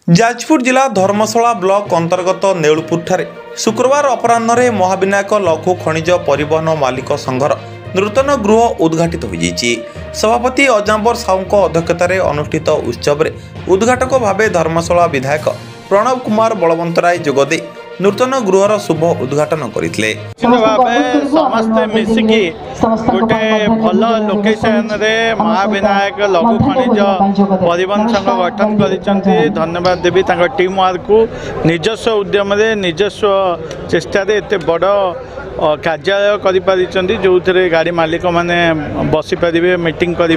जाजपुर जिला धर्मशाला ब्लॉक अंतर्गत नेउलपुर ठारे शुक्रवार अपराह्न महाविनायक लघु खनिज परिवहन मालिक संघर नूतन गृह उद्घाटित हो सभापति अजाम्बर साहू अध्यक्षतार अनुष्ठित उत्सव उद्घाटक भाव धर्मशाला विधायक प्रणव कुमार बलवंतराय जोगदे नूतन गृहर शुभ उद्घाटन करते समस्ते मिसिकी गोटे भल लोकेशन रे महाविनायक लघु खनिज परिवहन संघ गठन कर धन्यवाद देवी टीम वर्क को निजस्व उद्यम निजस्व चेष्टा एत बड़ कार्यालय जो थे गाड़ी मालिक मैंने बसीपारे मीटिंग करें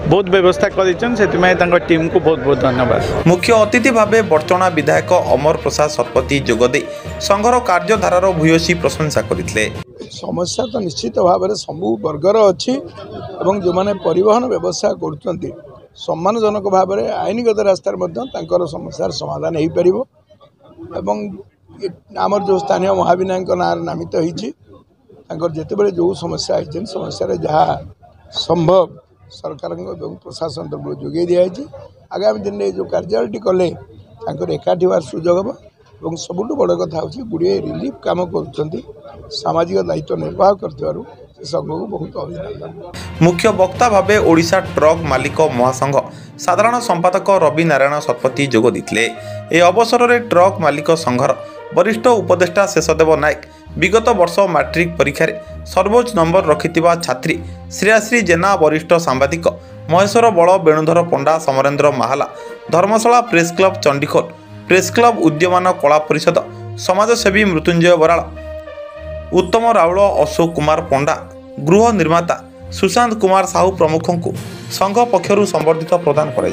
बहुत व्यवस्था कर टीम को बहुत बहुत धन्यवाद। मुख्य अतिथि भाव बड़चणा विधायक अमर प्रसाद शतपथी जोगदे संघर कार्यधारार भूयसी प्रशंसा करते। समस्या तो निश्चित भाव में सबू वर्गर अच्छी जो मैंने परिवहन व्यवसाय कर सम्मानजनक भाव में आईनगत रास्तार समस्यार समाधान हो पार आमर जो स्थानीय महाविनायक ना नामित होते बड़े जो समस्या आई समस्या जहाँ संभव सरकार प्रशासन तरफ जोगे दिखाई आगामी दिन में जो कार्यालय कले एकाठी होवार सुजोग हम सबुठ बड़ कथा हूँ गुड़े रिलीफ कम कर सामाजिक दायित्व निर्वाह कर संघ को बहुत अभिनंदन। मुख्य वक्ता भावे ओडिशा ट्रक मालिक महासंघ साधारण संपादक रवि नारायण शतपथी जोग देते। ए अवसर में ट्रक मालिक संघर वरिष्ठ उपदेष्टा शेषदेव नायक विगत वर्ष मैट्रिक परीक्षा सर्वोच्च नंबर रखिथिबा छात्री श्रेयाश्री जेना वरिष्ठ सांबादिक Maheshwar Bad Benudhar Panda Samarendra Mahala Dharmashala press club Chandikhol press club उद्यमान कला परिषद समाजसेवी मृत्युंजय बराड़ उत्तम राउल अशोक कुमार पंडा गृह निर्माता सुशांत कुमार साहू प्रमुख को संघ पक्षर संबर्धित प्रदान कर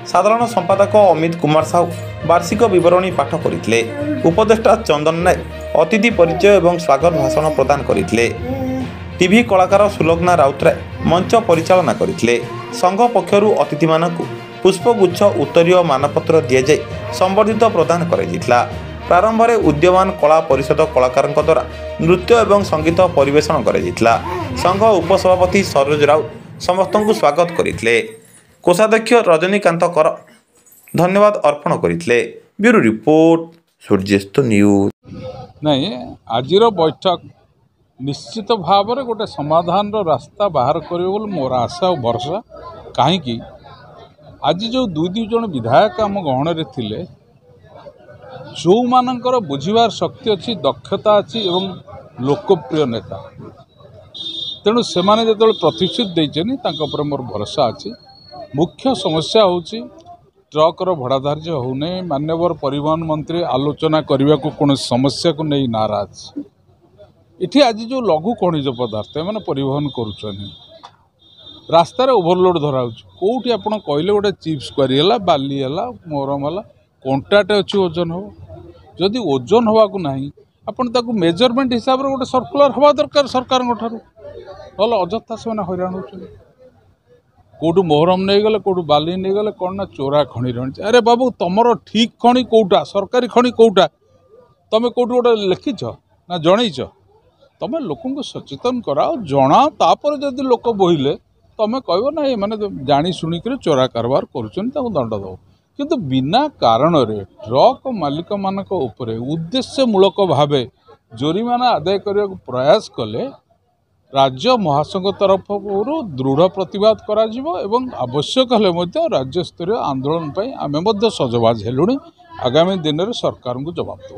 साधारण संपादक अमित कुमार साहू वार्षिक विवरणी पाठ करते। उपदेष्टा चंदन नायक अतिथि परिचय और स्वागत भाषण प्रदान करते। टीवी कलाकार सुलग्ना राउतराय मंच परिचालना करते। संघ पक्षर अतिथि मानक पुष्पगुच्छ उत्तरीय मानपत्र दि जाए संबर्धित प्रदान कर प्रारंभ में उद्यमान कला परिषद कलाकार द्वारा नृत्य और संगीत परिवेषण कर संघ उपसभापति सरोज राउत समस्त को स्वागत करते। कोषाध्यक्ष रजनीकांत कर धन्यवाद अर्पण करते। Bureau report Suryast news. नहीं आज बैठक निश्चित भाव में गोटे समाधान रास्ता बाहर कर मोर आशा और भरोसा कहीं आज जो दुई जन विधायक आम गहन में थिले जो मानकर बुझीबार शक्ति अच्छी दक्षता अच्छी एवं लोकप्रिय नेता तेणु से जो प्रतिश्रुति देते मोर भरोसा अच्छी। मुख्य समस्या होची ट्रकर भड़ा धार्य होने मान्यवर परिवहन मंत्री आलोचना करने को कौन समस्या को नहीं नाराज इठी आज जो लघु खनिज पदार्थ मैंने परिवहन करुँच रास्तार ओभरलोड धरा कौटी आप कहले गोटे चिप्स क्वारी बाली है मोरम है कंटाटे अच्छी ओजन हो जदि ओजन हवा को नहीं आपको मेजरमेंट हिसाब से गोटे सर्कुलर हवा दरकार सरकार ना अजथा से हैरान हो कौटू मोहरम नहीं गले कौटू बाली नहीं गले कौन ना चोरा खଣି रही। अरे बाबू तुमर ठीक खଣି कौटा सरकारी खଣି कौटा तुम कौटू गोटे लिखिछ ना जनईच तुम लोक सचेतन कराओ जनाओ तापर जदि लोक बोहिले तुम कह ना ये मैंने जानी शुणिक चोरा कारबार करुँच दंड दो किंतु बिना कारण रे ट्रक मालिक मानक उपरे उद्देश्यमूलक भाव जोरिमाना आदाय करने को प्रयास कले राज्य महासंघ तरफ दृढ़ प्रतिवाद करा एवं आवश्यक हेले राज्य स्तरीय आंदोलन आम सजबाज हेलुणी आगामी दिन में सरकार को जवाब देव।